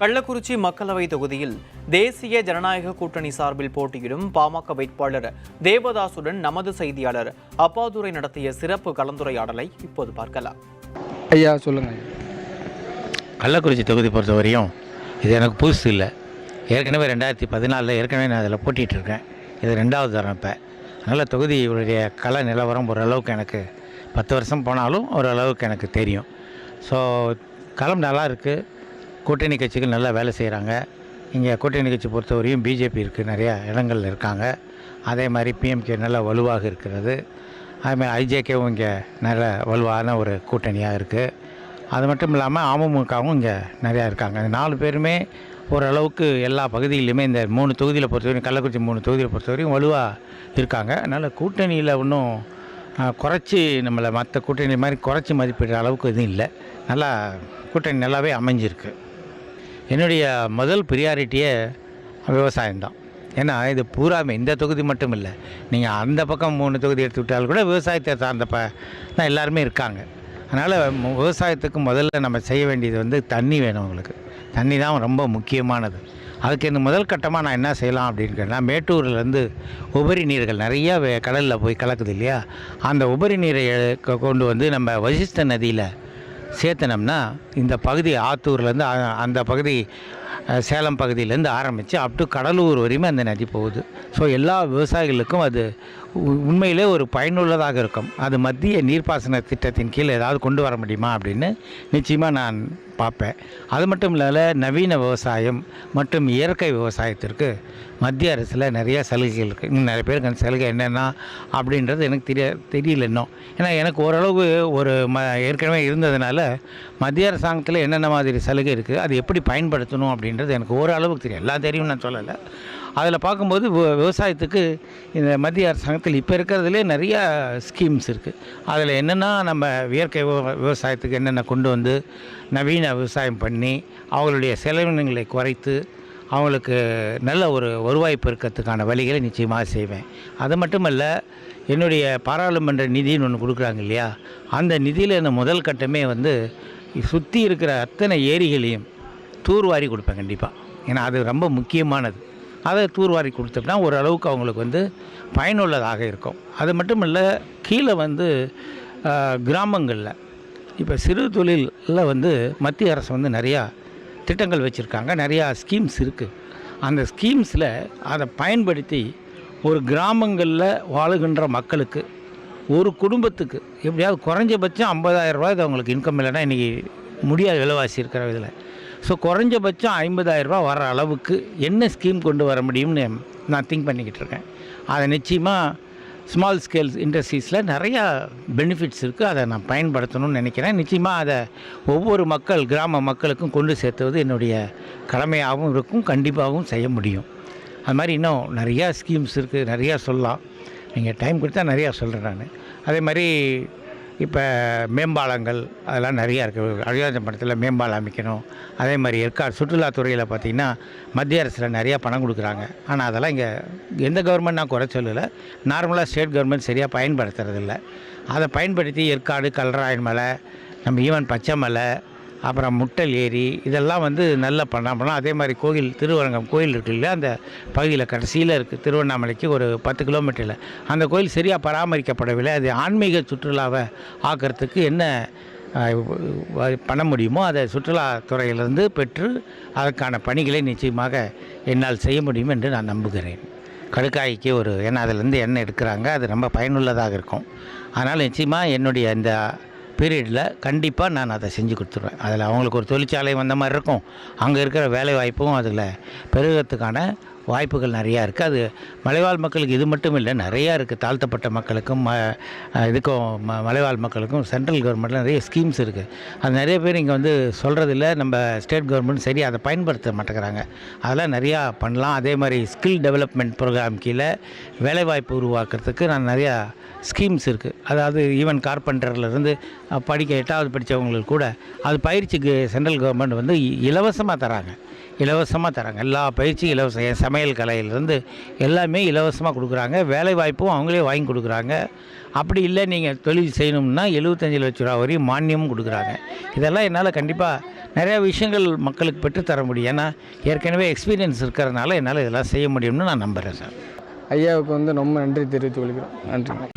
கள்ளக்குறிச்சி மக்களவை தொகுதியில் தேசிய ஜனநாயக கூட்டணி சார்பில் போட்டியிடும் பாமக வேட்பாளர் தேவதாசுடன் நமது செய்தியாளர் அப்பாதுரை நடத்திய சிறப்பு கலந்துரையாடலை இப்போது பார்க்கலாம். ஐயா சொல்லுங்க. கள்ளக்குறிச்சி தொகுதி பொறுத்தவரையும் இது எனக்கு புதுசு இல்லை. ஏற்கனவே 2014 ஏற்கனவே நான் அதில் போட்டிகிட்ருக்கேன். இது 2வது தரம். இப்போ அதனால் தொகுதியுடைய கள நிலவரம் ஓரளவுக்கு எனக்கு 10 வருஷம் போனாலும் ஓரளவுக்கு எனக்கு தெரியும். ஸோ களம் நல்லா இருக்குது. கூட்டணி கட்சிகள் நல்லா வேலை செய்கிறாங்க. இங்கே கூட்டணி கட்சி பொறுத்தவரையும் பிஜேபி இருக்குது, நிறையா இடங்களில் இருக்காங்க. அதே மாதிரி பிஎம்கே நல்லா வலுவாக இருக்கிறது. அதுமாதிரி ஐஜேகேவும் இங்கே நல்ல வலுவான ஒரு கூட்டணியாக இருக்குது. அது மட்டும் இல்லாமல் அமமுகவும் இங்கே நிறையா இருக்காங்க. இந்த 4 பேருமே ஓரளவுக்கு எல்லா பகுதியிலையுமே இந்த 3 தொகுதியில் பொறுத்தவரையும், கள்ளக்குறிச்சி 3 தொகுதியில் பொறுத்தவரையும் வலுவாக இருக்காங்க. அதனால் கூட்டணியில் ஒன்றும் குறைச்சி நம்மளை மற்ற கூட்டணி மாதிரி குறைச்சி மதிப்பிடுற அளவுக்கு எதுவும் இல்லை. நல்லா கூட்டணி நல்லாவே அமைஞ்சிருக்கு. என்னுடைய முதல் ப்ரியாரிட்டியே விவசாயம்தான். ஏன்னா இது பூராமே இந்த தொகுதி மட்டும் இல்லை, நீங்கள் அந்த பக்கம் 3 தொகுதி எடுத்துக்கிட்டாலும் கூட விவசாயத்தை சார்ந்த தான் எல்லாருமே இருக்காங்க. அதனால் விவசாயத்துக்கு முதல்ல நம்ம செய்ய வேண்டியது தண்ணி வேணும். உங்களுக்கு தண்ணி தான் ரொம்ப முக்கியமானது. அதுக்கு இந்த முதல் கட்டமாக நான் என்ன செய்யலாம் அப்படின்னு கேட்டால், மேட்டூர்லேருந்து உபரி நீர்கள் நிறையா கடலில் போய் கலக்குது இல்லையா, அந்த உபரி நீரை கொண்டு வந்து நம்ம வசிஷ்ட நதியில் சேர்த்தனம்னா இந்த பகுதி ஆத்தூர்லேருந்து அந்த பகுதி சேலம் பகுதியிலேருந்து ஆரம்பித்து அப் டு கடலூர் வரையுமே அந்த நதி போகுது. ஸோ எல்லா விவசாயிகளுக்கும் அது உண்மையிலே ஒரு பயனுள்ளதாக இருக்கும். அது மத்திய நீர்ப்பாசன திட்டத்தின் கீழ் ஏதாவது கொண்டு வர முடியுமா அப்படின்னு நிச்சயமாக நான் பார்ப்பேன். அது மட்டும் இல்லாத நவீன விவசாயம் மற்றும் இயற்கை விவசாயத்திற்கு மத்திய அரசில் நிறையா சலுகைகள் இருக்குது. இன்னும் நிறைய பேருக்கு அந்த சலுகை என்னென்னா அப்படின்றது எனக்கு தெரியல இன்னும். ஏன்னா எனக்கு ஓரளவு ஒரு ஏற்கனவே இருந்ததுனால மத்திய அரசாங்கத்தில் என்னென்ன மாதிரி சலுகை இருக்குது, அது எப்படி பயன்படுத்தணும் அப்படின்றது எனக்கு ஓரளவுக்கு தெரியும். எல்லாம் தெரியும் நான் சொல்லலை. அதில் பார்க்கும்போது விவசாயத்துக்கு இந்த மத்திய அரசாங்கத்தில் இப்போ இருக்கிறதுலே நிறையா ஸ்கீம்ஸ் இருக்குது. அதில் என்னென்னா நம்ம இயற்கை விவசாயத்துக்கு என்னென்ன கொண்டு வந்து நவீன விவசாயம் பண்ணி அவங்களுடைய செலவினங்களை குறைத்து அவங்களுக்கு நல்ல ஒரு வருவாய் பெருக்கத்துக்கான வழிகளை நிச்சயமாக செய்வேன். அது மட்டுமல்ல, என்னுடைய பாராளுமன்ற நிதின்னு ஒன்று கொடுக்குறாங்க இல்லையா, அந்த நிதியில் என்ன முதல் கட்டமே சுற்றி இருக்கிற அத்தனை ஏரிகளையும் தூர்வாரி கொடுப்பேன் கண்டிப்பாக. ஏன்னா அது ரொம்ப முக்கியமானது. அதை தூர்வாரி கொடுத்தோம்னா ஓரளவுக்கு அவங்களுக்கு பயனுள்ளதாக இருக்கும். அது மட்டும் இல்லை, கீழே கிராமங்களில் இப்போ சிறு தொழிலில் மத்திய அரசு நிறையா திட்டங்கள் வச்சுருக்காங்க, நிறையா ஸ்கீம்ஸ் இருக்குது. அந்த ஸ்கீம்ஸில் அதை பயன்படுத்தி ஒரு கிராமங்களில் வாழுகின்ற மக்களுக்கு ஒரு குடும்பத்துக்கு எப்படியாவது குறைஞ்சபட்சம் 50,000 ரூபாய் அவங்களுக்கு இன்கம் இல்லைன்னா இன்றைக்கி முடியாத விலைவாசி இருக்கிற இதில். ஸோ குறைஞ்சபட்சம் 50,000 ரூபா வர அளவுக்கு என்ன ஸ்கீம் கொண்டு வர முடியும்னு நான் திங்க் பண்ணிக்கிட்டு இருக்கேன். அதை நிச்சயமாக ஸ்மால் ஸ்கேல் இண்டஸ்ட்ரீஸில் நிறையா பெனிஃபிட்ஸ் இருக்குது. அதை நான் பயன்படுத்தணும்னு நினைக்கிறேன். நிச்சயமாக அதை ஒவ்வொரு கிராம மக்களுக்கும் கொண்டு சேர்த்துவது என்னுடைய கடமையாகவும் இருக்கும், கண்டிப்பாகவும் செய்ய முடியும். அது மாதிரி இன்னும் நிறையா ஸ்கீம்ஸ் இருக்குது, நிறையா சொல்லலாம். நீங்கள் டைம் கொடுத்தா நிறையா சொல்கிறேன் நான். அதே மாதிரி இப்போ மேம்பாலங்கள் அதெல்லாம் நிறையா இருக்குது. அயோத்தியாபுரத்தில் மேம்பாலம் அமைக்கணும். அதே மாதிரி ஏற்காடு சுற்றுலாத்துறையில் பார்த்திங்கன்னா மத்திய அரசில் நிறையா பணம் கொடுக்குறாங்க. ஆனால் அதெல்லாம் இங்கே எந்த கவர்மெண்ட் நான் குறை சொல்லலை. நார்மலாக ஸ்டேட் கவர்மெண்ட் சரியாக பயன்படுத்துறதில்ல. அதை பயன்படுத்தி ஏற்காடு, கல்ராயன் மலை, நம்ம ஈவன் பச்சை மலை, அப்புறம் முட்டல் ஏரி, இதெல்லாம் நல்லா பண்ணலாம். அதே மாதிரி கோயில், திருவரங்கம் கோயில் இருக்குது இல்லையா, அந்த பகுதியில் கடைசியில் இருக்குது. திருவண்ணாமலைக்கு ஒரு 10 கிலோமீட்டரில் அந்த கோயில் சரியாக பராமரிக்கப்படவில்லை. அது ஆன்மீக சுற்றுலாவை ஆக்கிறதுக்கு என்ன பண்ண முடியுமோ அதை சுற்றுலாத்துறையிலிருந்து பெற்று அதற்கான பணிகளை நிச்சயமாக என்னால் செய்ய முடியும் என்று நான் நம்புகிறேன். கடுக்காய்க்கு ஏன்னா அதிலேருந்து எண்ணெய் எடுக்கிறாங்க, அது ரொம்ப பயனுள்ளதாக இருக்கும். அதனால் நிச்சயமாக என்னுடைய இந்த பீரியடில் கண்டிப்பாக நான் அதை செஞ்சு கொடுத்துருவேன். அதில் அவங்களுக்கு ஒரு தொழிற்சாலை வந்த மாதிரி இருக்கும். அங்கே இருக்கிற வேலை வாய்ப்பும் அதில் பெருகிறதுக்கான வாய்ப்புகள் நிறையா இருக்குது. அது மலைவாழ் மக்களுக்கு இது மட்டும் இல்லை, நிறையா இருக்குது. தாழ்த்தப்பட்ட மக்களுக்கும் மலைவாழ் மக்களுக்கும் சென்ட்ரல் கவர்மெண்ட்டில் நிறைய ஸ்கீம்ஸ் இருக்குது. அது நிறைய பேர் இங்கே சொல்கிறதில்ல. நம்ம ஸ்டேட் கவர்மெண்ட் சரி அதை பயன்படுத்த மாட்டேங்கிறாங்க. அதெல்லாம் நிறையா பண்ணலாம். அதே மாதிரி ஸ்கில் டெவலப்மெண்ட் ப்ரோக்ராம் கீழே வேலைவாய்ப்பு உருவாக்குறதுக்கு நான் நிறையா ஸ்கீம்ஸ் இருக்குது. அதாவது ஈவன் கார்பெண்டர்லேருந்து படிக்க 8வது படித்தவங்களுக்கு கூட அது பயிற்சிக்கு சென்ட்ரல் கவர்மெண்ட் இலவசமாக தராங்க. எல்லா பயிற்சியும் இலவசம். சமையல் கலையிலேருந்து எல்லாமே இலவசமாக கொடுக்குறாங்க. வேலை வாய்ப்பும் அவங்களே வாங்கி கொடுக்குறாங்க. அப்படி இல்லை, நீங்கள் தொழில் செய்யணும்னா 75 லட்ச ரூபா வரையும் மானியமும் கொடுக்குறாங்க. இதெல்லாம் என்னால் கண்டிப்பாக நிறையா விஷயங்கள் மக்களுக்கு பெற்றுத்தர முடியும். ஏன்னா ஏற்கனவே எக்ஸ்பீரியன்ஸ் இருக்கிறதுனால என்னால் இதெல்லாம் செய்ய முடியும்னு நான் நம்புகிறேன் சார். ஐயாவுக்கு ரொம்ப நன்றி தெரிவித்துக் கொள்கிறோம். நன்றி.